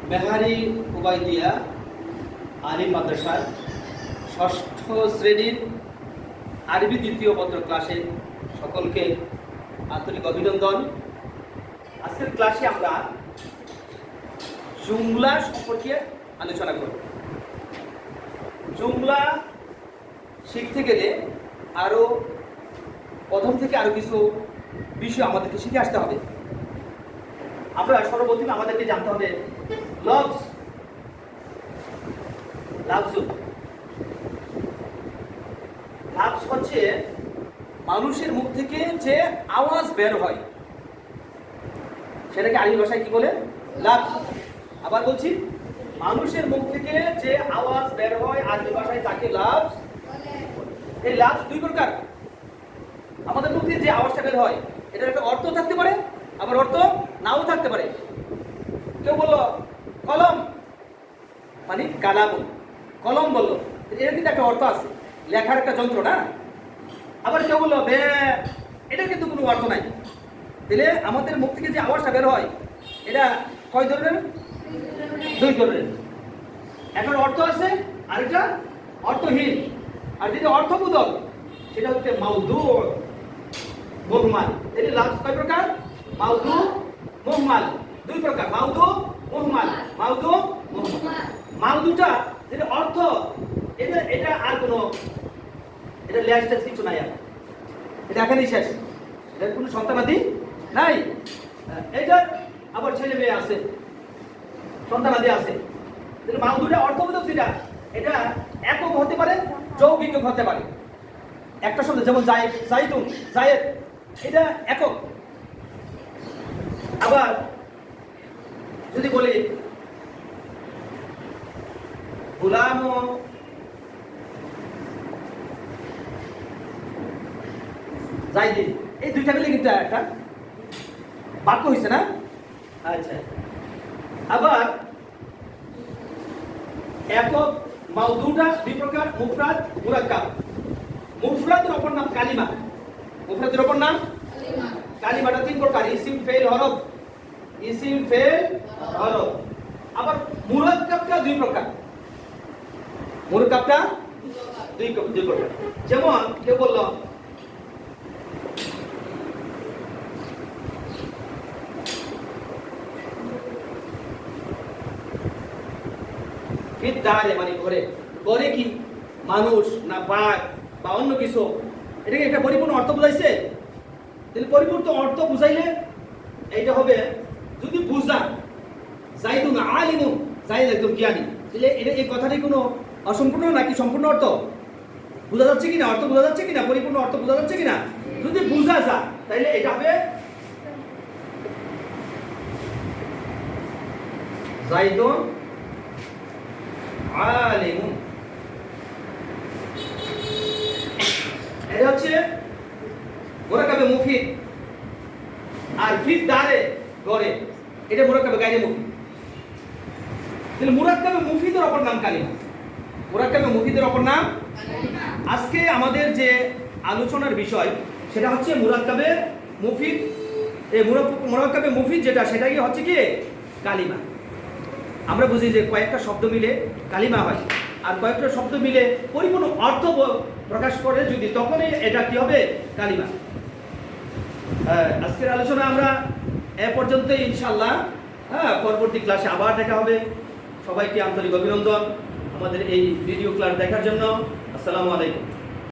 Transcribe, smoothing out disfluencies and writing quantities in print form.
মেহারি ওবায়দিয়া আলিম মাদ্রাসার ষষ্ঠ শ্রেণীর আরবি দ্বিতীয় পত্র ক্লাসে সকলকে আন্তরিক অভিনন্দন। আজকের ক্লাসে আমরা জুমলা সম্পর্কে আলোচনা করব। জুমলা শিখতে গেলে আরও প্রথম থেকে আরও কিছু বিষয় আমাদেরকে শিখে আসতে হবে। আমরা সর্বপ্রথম আমাদেরকে জানতে হবে লফজ। লফজ হচ্ছে মানুষের মুখ থেকে যে আওয়াজ বের হয় সেটাকে আরবি ভাষায় কি বলে? লফজ। আবার বলছি, মানুষের মুখ থেকে যে আওয়াজ বের হয় আরবি ভাষায় তাকে লফজ। এই লফজ দুই প্রকার। আমাদের মুখ থেকে যে আওয়াজটা বের হয় এটার একটা অর্থ থাকতে পারে, আবার অর্থ নাও থাকতে পারে। কেউ বললো কলম, মানে কালাম, কলম বললো, এর কিন্তু একটা অর্থ আছে, লেখার একটা যন্ত্র না। আবার কেউ বললো বে, এটার কিন্তু কোনো অর্থ নাই। তাহলে আমাদের মুখ থেকে যে আওয়াজটা বের হয় এটা কয় ধরনের? দুই ধরনের। একটা অর্থ আছে আর একটা অর্থহীন। আর যেটা অর্থবোধক সেটা হচ্ছে মাউদু, মুহমাল। তাহলে লফজ কয় প্রকার? মাউদু, মুহমাল। দুই প্রকার, মাউদু, মুহমাল। মাউদু, মুহমাল। মাউদুটা যেটা অর্থ, এটা আর কোনো, এটা লেজটা কিছু নাই, আর এটা এখানেই শেষ। এটার কোনো সন্তানাদি নাই। এইটা আবার ছেলে মেয়ে আছে, সন্তানাদি আছে। মাউদুটা অর্থবোধক যেটা, এটা একক হতে পারে, যৌগিক হতে পারে। একটা শব্দ যেমন জায়েদ, জাইদুন, জায়েদ, এটা একক। আবার যদি বলি গুলাম জাইদিন, এই দুইটা মিলে কিন্তু একটা বাক্য হয়েছে না? আচ্ছা। আবার একক মাউদুটা দুই প্রকার, মুফরাদ, মুরাক্কাব। মুফরাদের অপর নাম কালিমা। মুফরাদের অপর নাম কালিমাটা তিন প্রকার, ইসিম, ফেল, হরফ। ইসিম, ফেল, হরফ। আবার মুরাক্কাবটা দুই প্রকার। মুরাক্কাবটা দুই প্রকার। যেমন কেউ বলল ফিদ্দারে, মানে ঘরে। ঘরে কি মানুষ না বাঘ বা অন্য কিছু? এটাকে একটা পরিপূর্ণ অর্থ বুঝাইছে। তাহলে পরিপূর্ণ অর্থ বুঝাইলে এইটা হবে, যদি বুঝা জাইদুন আলিমুন, জাইদ একজন জ্ঞানী, তাহলে এটা এই কথাটাই কোনো অসম্পূর্ণ নাকি সম্পূর্ণ অর্থ বোঝা যাচ্ছে কিনা? অর্থ বোঝা যাচ্ছে কিনা? পরিপূর্ণ অর্থ বোঝা যাচ্ছে কিনা? যদি বুঝা যায় তাহলে এটা হবে জাইদুন আলিমুন। এটা হচ্ছে মুরাক্কাবে মুফিদ। আর ফিদ্দারে গড়ে, এটা মুরাক্কাবে গায়রে মুফিদ। তাহলে মুরাক্কাবে মুফিদের অপর নাম কালিমা। মুরাক্কাবে মুফিদের অপর নাম কালিমা। আজকে আমাদের যে আলোচনার বিষয় সেটা হচ্ছে মুরাক্কাবে মুফিদ। এই মুরাক্কাবে মুফিদ যেটা, সেটাই হচ্ছে কি কালিমা। আমরা বুঝি যে কয়েকটা শব্দ মিলে কালিমা হয়, আর কয়েকটা শব্দ মিলে পরিপূর্ণ অর্থ প্রকাশ করে যদি, তখনই এটা কি হবে? কালিমা। আজকের আলোচনা আমরা এ পর্যন্তই, ইনশাআল্লাহ। পরবর্তী ক্লাসে আবার দেখা হবে। সবাইকে আন্তরিক অভিনন্দন আমাদের এই ভিডিও ক্লাস দেখার জন্য। আসসালামু আলাইকুম।